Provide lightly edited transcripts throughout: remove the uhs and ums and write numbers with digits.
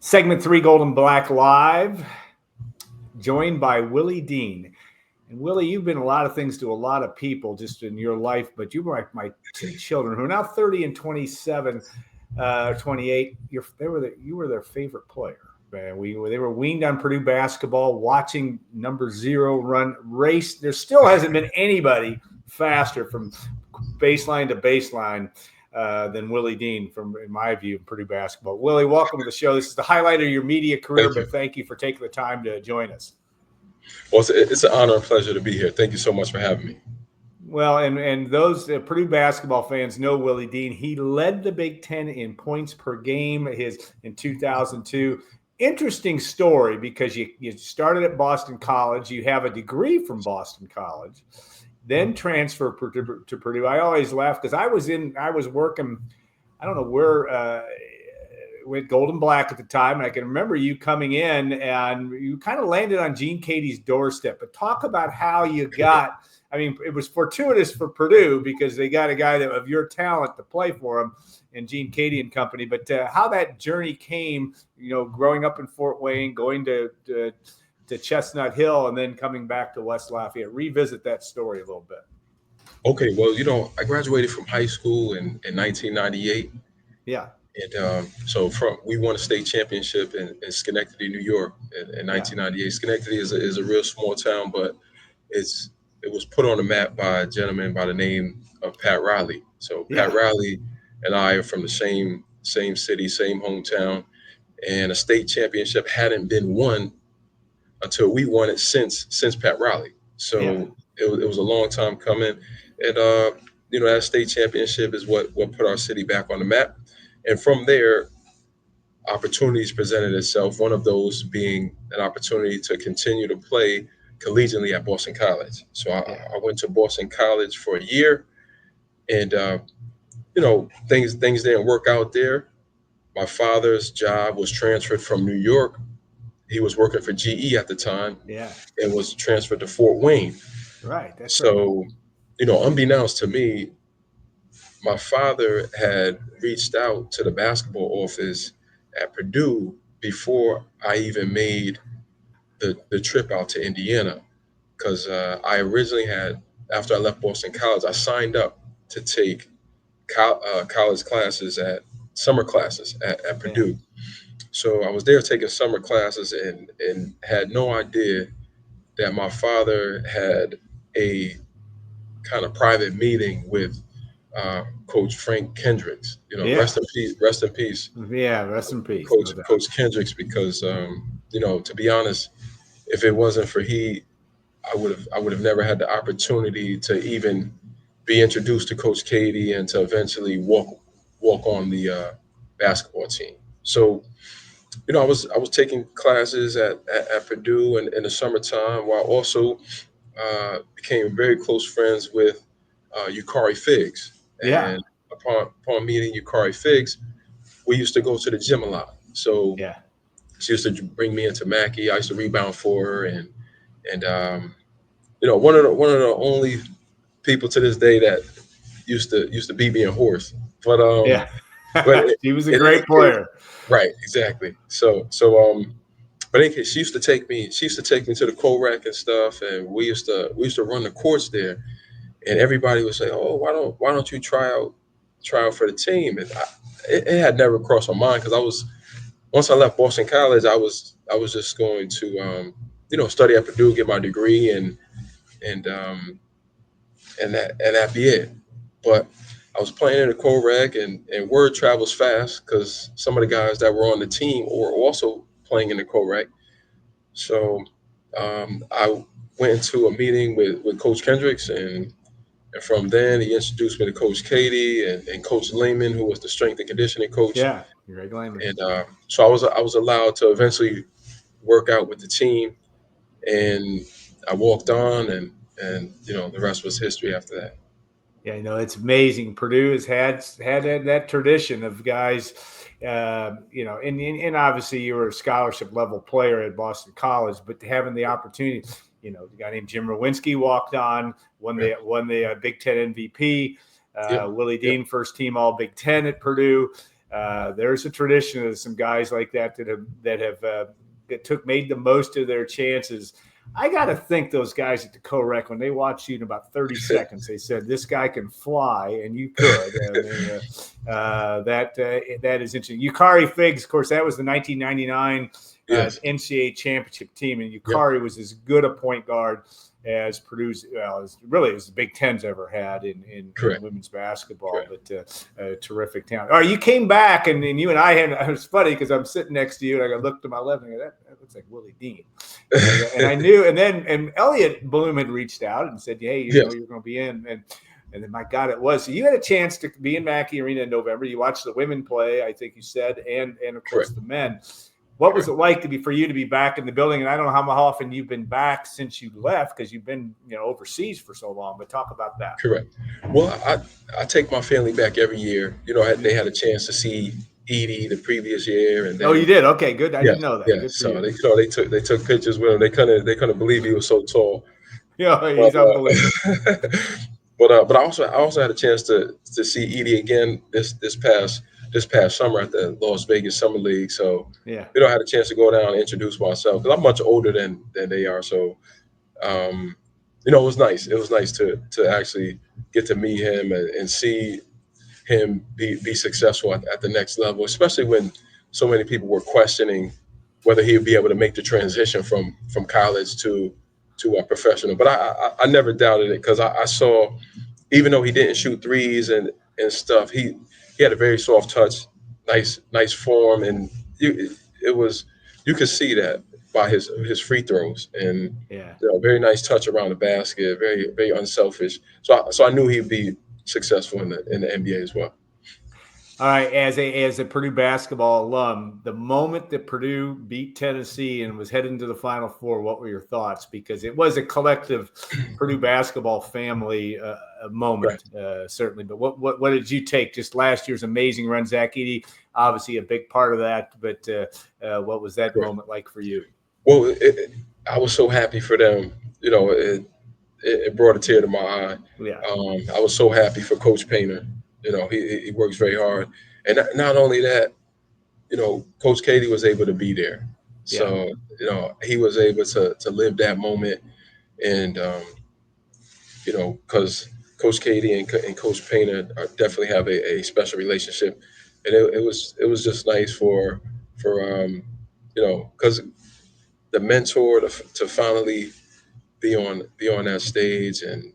Segment 3, Gold and Black Live, joined by Willie Deane. And Willie, you've been a lot of things to a lot of people just in your life, but you were like my two children who are now 30 and 27, 28. You were their favorite player. Man, they were weaned on Purdue basketball, watching number 0 run race. There still hasn't been anybody faster from baseline to baseline than Willie Deane, in my view, Purdue basketball. Willie, welcome to the show. This is the highlight of your media career, but thank you for taking the time to join us. Well, it's an honor and pleasure to be here. Thank you so much for having me. Well, and those Purdue basketball fans know Willie Deane. He led the Big Ten in points per game in 2002. Interesting story because you started at Boston College. You have a degree from Boston College, then transfer to Purdue. I always laugh because I was working, I don't know where, with Gold and Black at the time, and I can remember you coming in and you kind of landed on Gene Katie's doorstep. But talk about how you got. I mean, it was fortuitous for Purdue because they got a guy of your talent to play for them, and Gene Katie and company. But how that journey came, growing up in Fort Wayne, going to Chestnut Hill, and then coming back to West Lafayette. Revisit that story a little bit. Okay, well, I graduated from high school in 1998. Yeah. And so we won a state championship in Schenectady, New York in 1998. Yeah. Schenectady is a real small town, but it was put on the map by a gentleman by the name of Pat Riley. So Pat Riley and I are from the same city, same hometown, and a state championship hadn't been won until we won it since Pat Riley. So it was a long time coming, and that state championship is what put our city back on the map. And from there, opportunities presented itself. One of those being an opportunity to continue to play collegiately at Boston College. So I went to Boston College for a year, and things didn't work out there. My father's job was transferred from New York. He was working for GE at the time, and was transferred to Fort Wayne. Right. That's so, unbeknownst to me, my father had reached out to the basketball office at Purdue before I even made the trip out to Indiana, because I originally after I left Boston College, I signed up to take college classes summer classes at Purdue. So I was there taking summer classes and had no idea that my father had a kind of private meeting with Coach Frank Kendricks. Rest in peace. Rest in peace. Yeah, rest in peace. Coach Kendricks, because to be honest, if it wasn't for I would have never had the opportunity to even be introduced to Coach Katie and to eventually walk on the basketball team. So, I was taking classes at Purdue in the summertime, while also became very close friends with Yukari Figs. And upon meeting Yukari Figs, we used to go to the gym a lot. So she used to bring me into Mackey. I used to rebound for her, and one of the only people to this day that used to beat me in horse. But but he was a great player. Right, exactly. So but in case she used to take me to the co-rec and stuff, and we used to run the courts there, and everybody would say, "Oh, why don't you try out for the team?" And it had never crossed my mind, because once I left Boston College, I was just going to study at Purdue, get my degree, and that be it. But I was playing in the co-rec, and word travels fast, because some of the guys that were on the team were also playing in the co-rec. So I went into a meeting with Coach Kendricks, and from then he introduced me to Coach Katie and Coach Lehman, who was the strength and conditioning coach. Yeah, Greg Lehman. And so I was allowed to eventually work out with the team, and I walked on, and the rest was history after that. Yeah, it's amazing. Purdue has had that tradition of guys, and obviously you were a scholarship level player at Boston College, but having the opportunity, the guy named Jim Rowinski walked on, won the Big Ten MVP. Willie Deane, first team All Big Ten at Purdue. there's a tradition of some guys like that that made the most of their chances. I got to think those guys at the co-rec, when they watched you in about 30 seconds, they said, this guy can fly, and you could. I mean, that is interesting. Yukari Figs, of course, that was the 1999 Yes. NCAA championship team, and Yep. Yukari was as good a point guard as Purdue's, as the Big Ten's ever had in women's basketball. Correct. But terrific talent. All right, you came back, and you and I had. It was funny because I'm sitting next to you, and I looked to my left, and I go, that looks like Willie Deane. And I knew, and Elliot Bloom had reached out and said, hey, you know, you're going to be in, and then my God, it was. So you had a chance to be in Mackey Arena in November. You watched the women play, I think you said, and of course the men. What was it like for you to be back in the building? And I don't know how often you've been back since you left, because you've been overseas for so long. But talk about that. Correct. Well, I take my family back every year. You know, they had a chance to see Edie the previous year, and then, you did. Okay, good. I didn't know that. Yeah, good so they took pictures with him. They couldn't believe he was so tall. Yeah, he's unbelievable. But I also had a chance to see Edie again this past summer at the Las Vegas Summer League. So yeah, I had a chance to go down and introduce myself, because I'm much older than they are. So it was nice. It was nice to actually get to meet him and see him be successful at the next level, especially when so many people were questioning whether he would be able to make the transition from college to a professional. But I never doubted it, because I saw, even though he didn't shoot threes and stuff, he had a very soft touch, nice form, and you could see that by his free throws, and very nice touch around the basket, very very unselfish. So I knew he'd be successful in the NBA as well. All right, as a Purdue basketball alum, the moment that Purdue beat Tennessee and was heading to the Final Four, what were your thoughts? Because it was a collective Purdue basketball family moment, certainly. But what did you take? Just last year's amazing run, Zach Edey, obviously a big part of that. But what was that moment like for you? Well, I was so happy for them. It brought a tear to my eye. Yeah. I was so happy for Coach Painter. He works very hard, and not only that, Coach Katie was able to be there. So he was able to live that moment, and because Coach Katie and Coach Painter definitely have a special relationship, and it was just nice for because the mentor to finally be on that stage and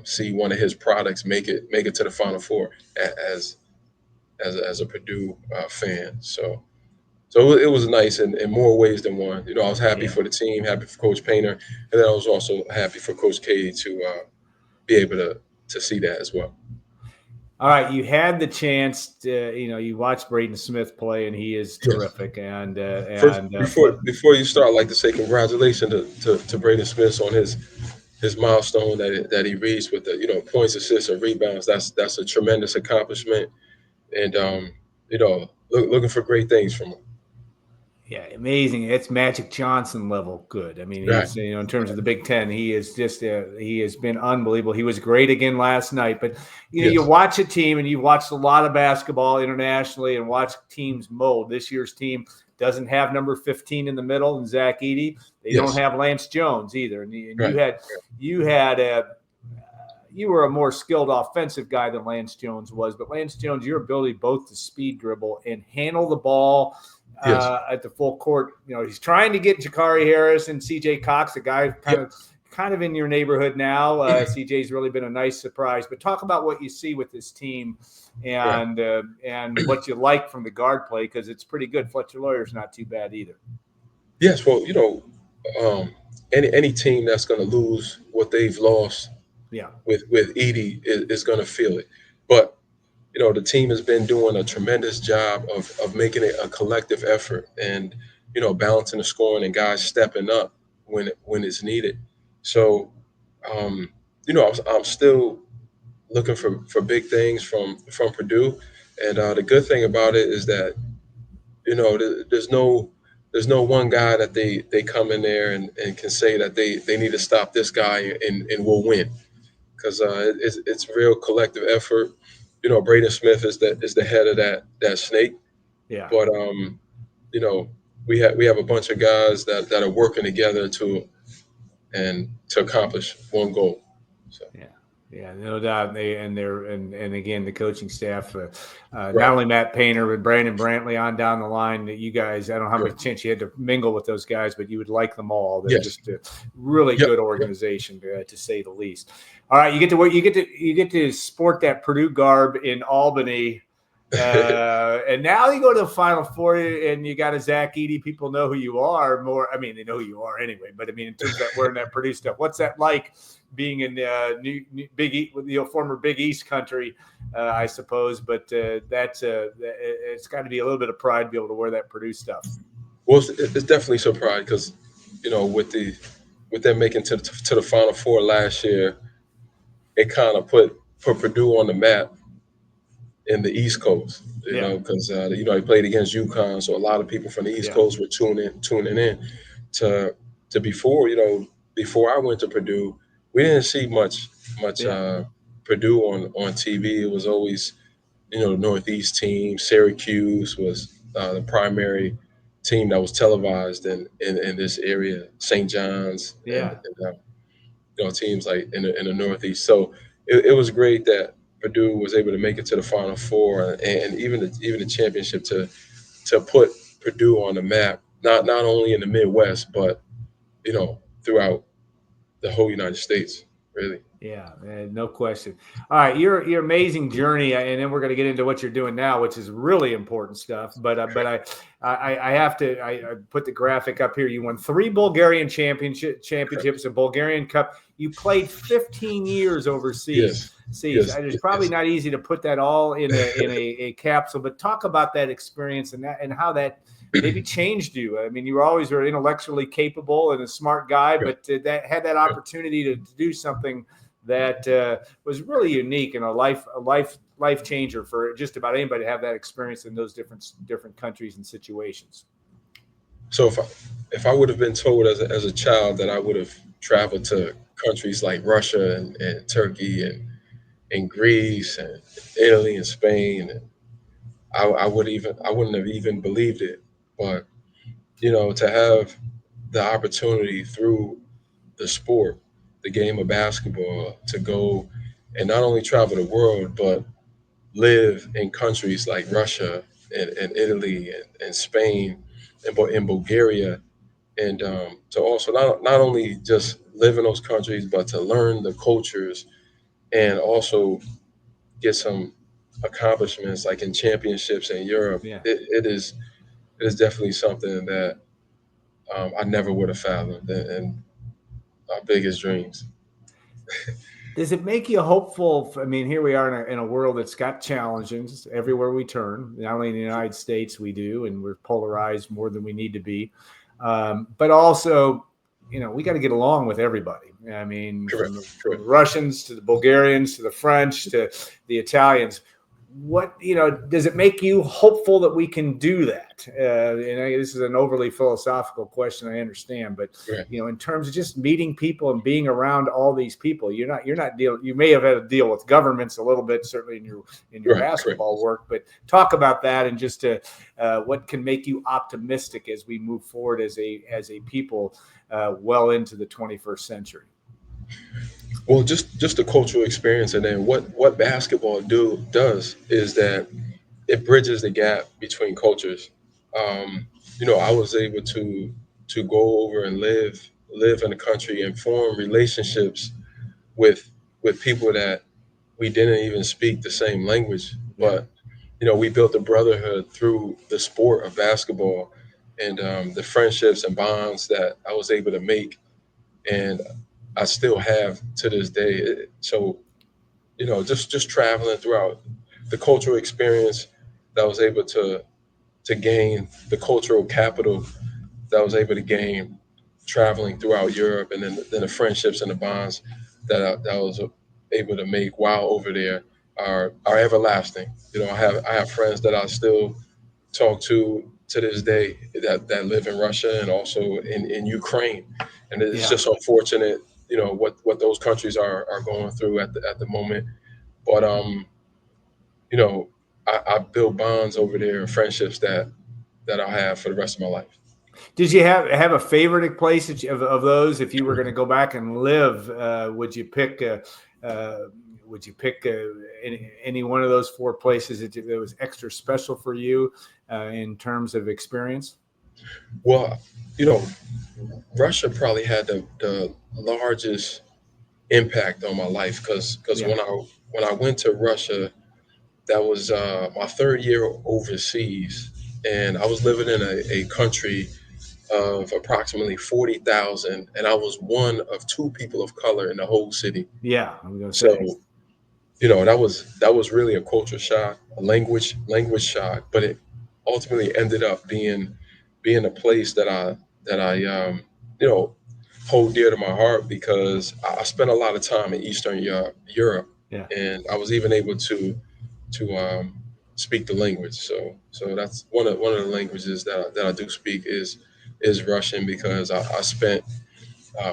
see one of his products make it to the Final Four as a Purdue fan. So it was nice in more ways than one. I was happy for the team, happy for Coach Painter, and then I was also happy for Coach Katie to be able to see that as well. All right, you had the chance to, you watched Braden Smith play, and he is terrific. And before you start, I'd like to say congratulations to Braden Smith on his milestone that he reached with the points, assists, and rebounds. That's a tremendous accomplishment, and looking for great things from him. Yeah, amazing. It's Magic Johnson level good. I mean, he's, in terms of the Big Ten, he is just he has been unbelievable. He was great again last night. But you watch a team, and you watched a lot of basketball internationally, and watch teams mold. This year's team doesn't have number 15 in the middle, and Zach Edey. They don't have Lance Jones either. And you were a more skilled offensive guy than Lance Jones was. But Lance Jones, your ability both to speed dribble and handle the ball at the full court. He's trying to get Jakari Harris and CJ Cox, a guy kind of in your neighborhood now. CJ's really been a nice surprise. But talk about what you see with this team and what you like from the guard play, because it's pretty good. Fletcher Lawyer's not too bad either. Yes, well, any team that's going to lose what they've lost with Edey is going to feel it. But the team has been doing a tremendous job of making it a collective effort, and balancing the scoring and guys stepping up when it's needed. So I'm still looking for big things from Purdue, and the good thing about it is that there's no one guy that they come in there and can say that they need to stop this guy and we'll win, because it's real collective effort. Braden Smith is the head of that snake. Yeah. But you know, we have a bunch of guys that are working together to accomplish one goal. So Yeah, yeah, no doubt. And again, the coaching staff, not right, only Matt Painter, but Brandon Brantley on down the line. That you guys, I don't know how right. much chance you had to mingle with those guys, but you would like them all. They're Yes, just a really yep, good yep. organization, to say the least. All right, you get to sport that Purdue garb in Albany. And now you go to the Final Four, and you got a Zach Edey. People know who you are more. I mean, they know who you are anyway. But I mean, in terms of that wearing that Purdue stuff, what's that like? Being in former Big East country, I suppose. But it's got to be a little bit of pride to be able to wear that Purdue stuff. Well, it's definitely surprised because with them making to the Final Four last year, it kind of put Purdue on the map in the East Coast. Yeah, Because he played against UConn, so a lot of people from the East yeah, Coast were tuning in to before I went to Purdue. We didn't see much yeah, Purdue on TV. It was always the Northeast team. Syracuse was the primary team that was televised in this area. St. John's yeah, and teams like in the Northeast. So it was great that Purdue was able to make it to the Final Four and even the championship to put Purdue on the map, not only in the Midwest but throughout the whole United States, really. yeah. No question. All right, your amazing journey, and then we're going to get into what you're doing now, which is really important stuff. But I have to I put the graphic up here. You won 3 Bulgarian Correct. championships, a Bulgarian Cup. You played 15 years overseas. Yes. Seas. Yes. It's probably Yes. not easy to put that all in a capsule, but talk about that experience and how that maybe changed you. I mean, you were always very intellectually capable and a smart guy, Right. but that had that Right. opportunity to do something that was really unique and a life changer for just about anybody to have that experience in those different countries and situations. So if I would have been told as a child that I would have traveled to countries like Russia and Turkey and Greece and Italy and Spain, I wouldn't have even believed it. But to have the opportunity through the sport, the game of basketball, to go and not only travel the world but live in countries like Russia and Italy and Spain in Bulgaria, and to also not only just live in those countries but to learn the cultures and also get some accomplishments like in championships in Europe. Yeah. It is definitely something that I never would have fathomed in our biggest dreams. Does it make you hopeful? I mean, here we are in a world that's got challenges everywhere we turn. Not only in the United States, we do, and we're polarized more than we need to be. But also, we got to get along with everybody. I mean, from Correct, the correct. Russians to the Bulgarians to the French to the Italians. What does it make you hopeful that we can do that? This is an overly philosophical question, I understand, but Right, in terms of just meeting people and being around all these people, you're not dealing. You may have had to deal with governments a little bit, certainly in your right, correct. basketball work, but talk about that and just what can make you optimistic as we move forward as a people well into the 21st century. Well, just the cultural experience, and then what basketball does is that it bridges the gap between cultures. I was able to go over and live in the country and form relationships with people that we didn't even speak the same language, Yeah, but we built a brotherhood through the sport of basketball and the friendships and bonds that I was able to make, and I still have to this day. So just traveling throughout the cultural experience that I was able to gain, the cultural capital that I was able to gain traveling throughout Europe, and then the friendships and the bonds that I was able to make while over there are everlasting. I have friends that I still talk to this day that live in Russia and also in Ukraine, and it's yeah, just unfortunate, what those countries are going through at the moment. But you know, I build bonds over there and friendships that I'll have for the rest of my life. Did you have a favorite place of those? If you were going to go back and live, would you pick? Uh, would you pick any one of those four places that was extra special for you in terms of experience? Well, you know, Russia probably had the largest impact on my life because Yeah, when I went to Russia, that was my third year overseas, and I was living in a country of approximately 40,000, and I was one of two people of color in the whole city. yeah. I'm going to So, say, that was really a culture shock, a language shock, but it ultimately ended up being a place that I you know hold dear to my heart because I spent a lot of time in Eastern Europe, yeah. and I was even able to speak the language. So that's one of the languages that I do speak is Russian because I spent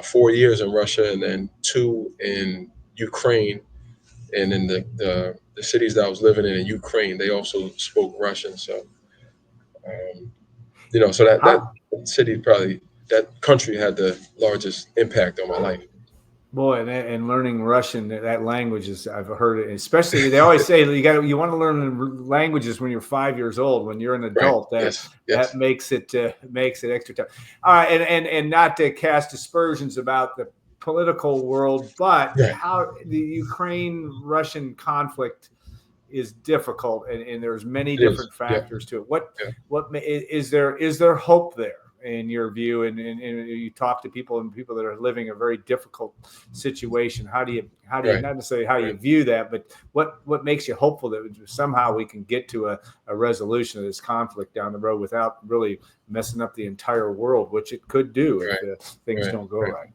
4 years in Russia and then two in Ukraine, and in the cities that I was living in Ukraine, they also spoke Russian. So so that How, city probably that country had the largest impact on my life. Boy, and learning Russian, that language is, I've heard it, especially they always say you want to learn languages when you're 5 years old. When you're an Right. adult, Yes. that Yes. makes it extra tough. And not to cast aspersions about the political world, but Right. how the Ukraine Russian conflict is difficult, and there's many It is. different Yeah. factors to it. Yeah. Is there hope there in your view? And you talk to people and people that are living a very difficult situation. How do you Right. not necessarily how do you Right. view that, but what makes you hopeful that somehow we can get to a resolution of this conflict down the road without really messing up the entire world, which it could do if Right. things Right. don't go Right. right.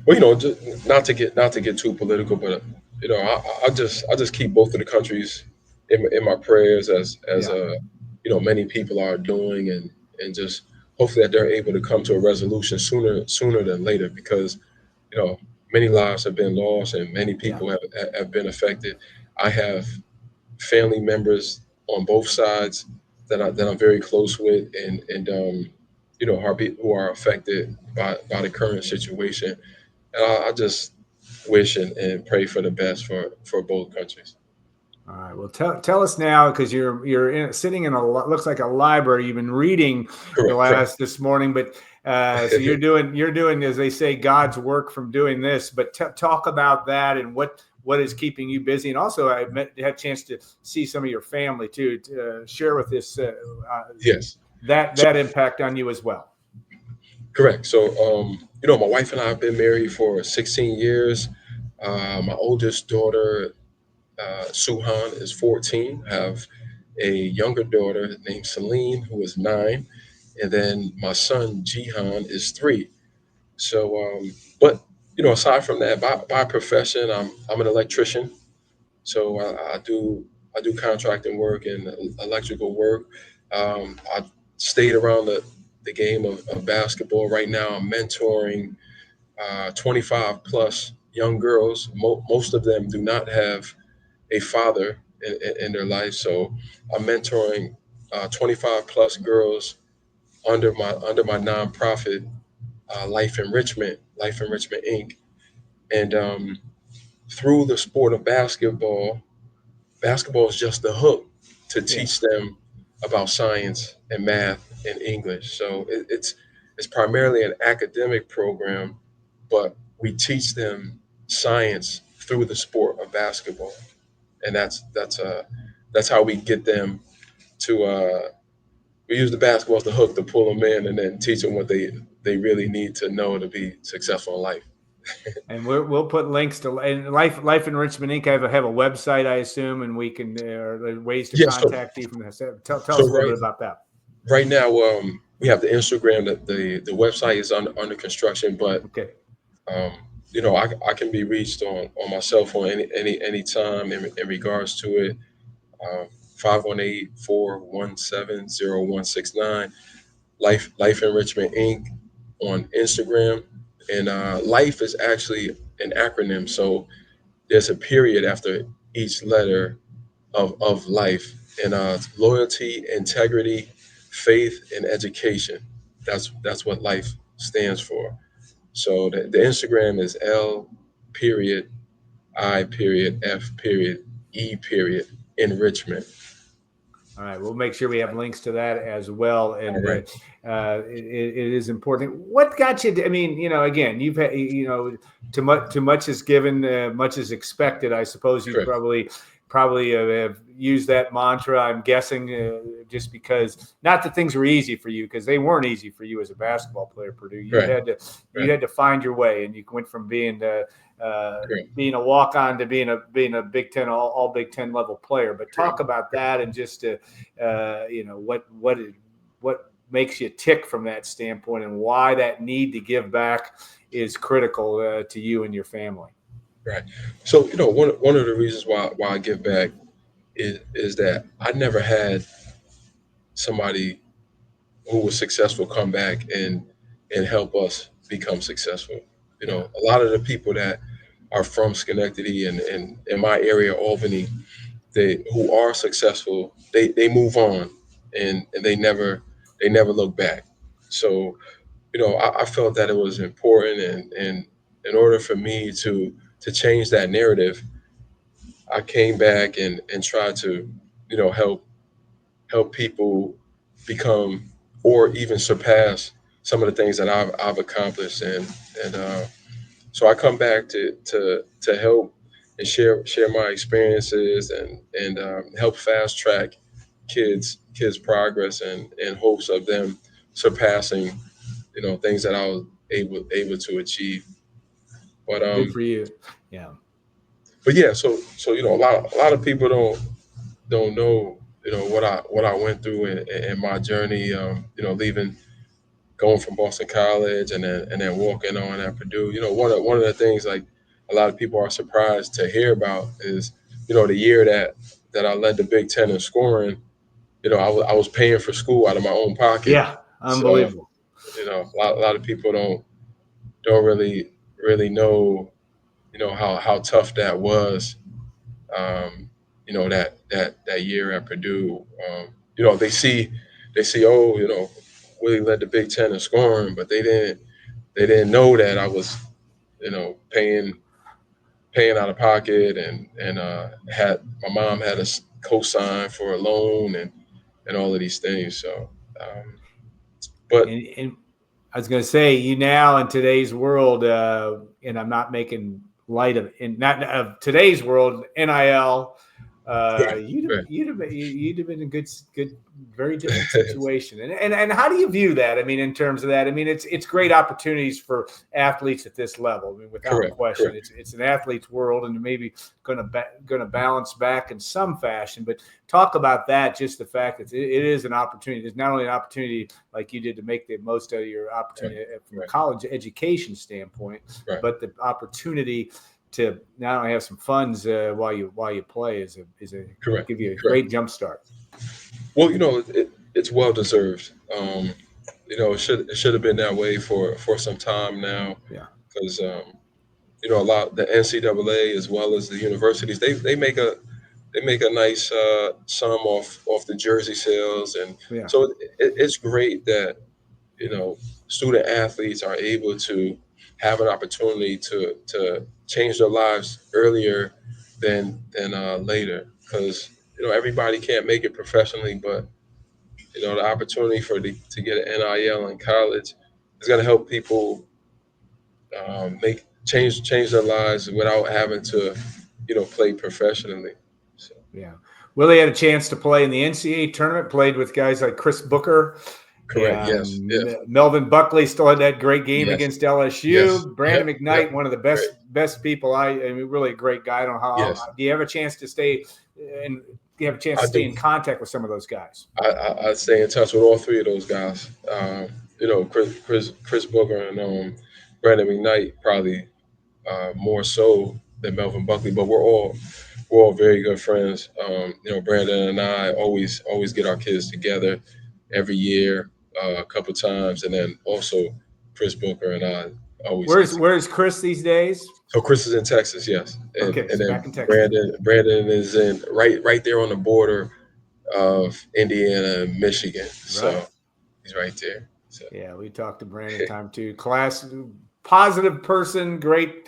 Well, just, not to get too political, but I just keep both of the countries in my prayers as Yeah, many people are doing, and just hopefully that they're able to come to a resolution sooner than later because you know many lives have been lost and many yeah. people have been affected. I have family members on both sides that I'm very close with, and who are affected by the current situation. And I just wish and pray for the best for both countries. All right. Well, tell us now, because sitting in looks like a library. You've been reading the Correct, correct. last this morning, but so you're doing as they say God's work from doing this. But talk about that and what is keeping you busy. And also, had a chance to see some of your family too. To, share with this Yes. So that impact on you as well. correct. So my wife and I have been married for 16 years. My oldest daughter, Suhan, is 14. I have a younger daughter named Celine, who is 9, and then my son Jihan is 3. So, but aside from that, by profession, I'm an electrician. So I do contracting work and electrical work. I stayed around the game of basketball. Right now, I'm mentoring 25 plus young girls. Most of them do not have a father in their life, so I'm mentoring 25 plus girls under my nonprofit, Life Enrichment Inc. And through the sport of basketball is just the hook to Yeah. teach them about science and math and English. So it's primarily an academic program, but we teach them science through the sport of basketball, and that's how we get them to. We use the basketball as the hook to pull them in, and then teach them what they really need to know to be successful in life. And we'll put links to and Life Enrichment Inc. Have a website, I assume, and we can ways to Yes. so contact you from this. Tell so us a little right bit about that. right now, we have the Instagram. The website is under construction, but Okay. um, I can be reached on my cell phone any time in regards to it. 518 Life Enrichment Inc. on Instagram, and life is actually an acronym. So there's a period after each letter, of life, and loyalty, integrity, faith, and education. That's what life stands for. So the Instagram is L period I period F period E period enrichment. All right, we'll make sure we have links to that as well, All and right. it is important. What got you? I mean, again, you've had, too much is given, much is expected. I suppose you Correct. probably have used that mantra. I'm guessing, just because not that things were easy for you, because they weren't easy for you as a basketball player, Purdue. Right. You Right. had to find your way, and you went from Correct. being a walk on to being a Big Ten all Big Ten level player. But talk Correct. about that, and just what makes you tick from that standpoint, and why that need to give back is critical to you and your family. Right. So one of the reasons why I give back is that I never had somebody who was successful come back and help us become successful. Yeah. A lot of the people that are from Schenectady and in my area, Albany, they who are successful, they move on and they never look back. So I felt that it was important, and in order for me to change that narrative, I came back and tried to help people become or even surpass some of the things that I've accomplished, and so I come back to help and share my experiences and help fast track kids progress and in hopes of them surpassing things that I was able to achieve. But Good for you. Yeah. yeah, so a lot of people don't know what I went through in my journey. Leaving, going from Boston College, and then walking on at Purdue. One of the things, like, a lot of people are surprised to hear about is the year that I led the Big Ten in scoring. I was paying for school out of my own pocket. Yeah. So Unbelievable. a lot of people don't really know how tough that was. That year at Purdue. They see, oh, Willie led the Big Ten in scoring, but they didn't know that I was paying out of pocket, and had my mom had a co-sign for a loan, and all of these things. So, but And I was going to say, you now in today's world, and I'm not making light of in not of today's world, NIL. right, right, You'd have been a good, very different situation. And how do you view that? I mean, in terms of that, I mean, it's great opportunities for athletes at this level. I mean, without correct, question, correct, it's an athlete's world, and maybe going to balance back in some fashion. But talk about that, just the fact that it is an opportunity. It's not only an opportunity like you did to make the most out of your right, opportunity from a right, college education standpoint, right, but the opportunity to not only have some funds while you play is a correct, give you a correct. great jump start. Well, it's well deserved. It should have been that way for some time now, Yeah, because a lot, the NCAA as well as the universities, they make a nice sum off the jersey sales, and yeah, so it's great that student athletes are able to have an opportunity to change their lives earlier than later, because everybody can't make it professionally, but the opportunity to get an NIL in college is going to help people make change their lives without having to play professionally. So, yeah. Willie had a chance to play in the NCAA tournament. Played with guys like Chris Booker, correct. Yes. and Yes. Melvin Buckley still had that great game Yes. against Yes. LSU. Brandon Yep. Yep. McKnight, one of the Great. best people. I mean, really a great guy. I don't know how. Yes. Do you have a chance to stay and do you have a chance I to stay do. in contact with some of those guys? I stay in touch with all three of those guys. Chris Booker and Brandon McKnight, probably more so than Melvin Buckley, but we're all very good friends. Brandon and I always get our kids together every year, a couple times, and then also Chris Booker and I always get together. Where's Chris these days? So Chris is in Texas, yes, Okay, and so then back in Texas. Brandon is in right there on the border of Indiana and Michigan. Right. So he's right there. So Yeah, we talked to Brandon time too. Class, positive person, great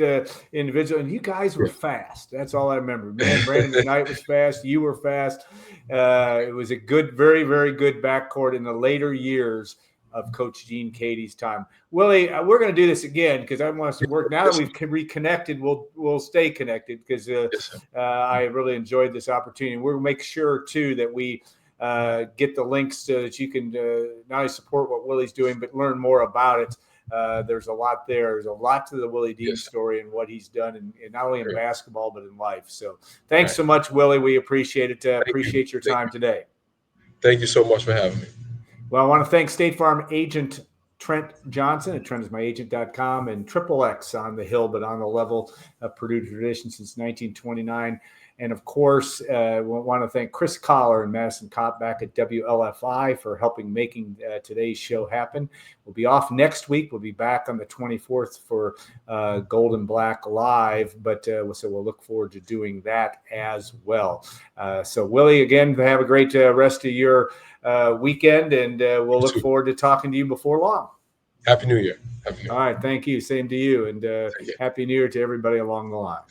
individual, and you guys were yeah, fast. That's all I remember. Man, Brandon McKnight was fast. You were fast. It was a good, very, very good backcourt in the later years of Coach Deane Katie's time. Willie, we're going to do this again because I want us to work. Now that yes, we've reconnected, we'll stay connected because yes, sir. I really enjoyed this opportunity. We'll make sure too that we get the links so that you can not only support what Willie's doing, but learn more about it. There's a lot there. There's a lot to the Willie Deane Yes, sir. story and what he's done, in not only in Great. basketball, but in life. So thanks Right. so much, Willie. We appreciate it. Thank you. Appreciate your time today. Thank you so much for having me. Well, I want to thank State Farm agent Trent Johnson at trentismyagent.com and Triple X on the hill, but on the level of Purdue tradition since 1929. And of course, we want to thank Chris Collar and Madison Kopp back at WLFI for helping making today's show happen. We'll be off next week. We'll be back on the 24th for Gold and Black Live, but so we'll look forward to doing that as well. So, Willie, again, have a great rest of your weekend, and we'll look forward to talking to you before long. Happy New Year. Happy New Year. All right. Thank you. Same to you. And Happy New Year to everybody along the line.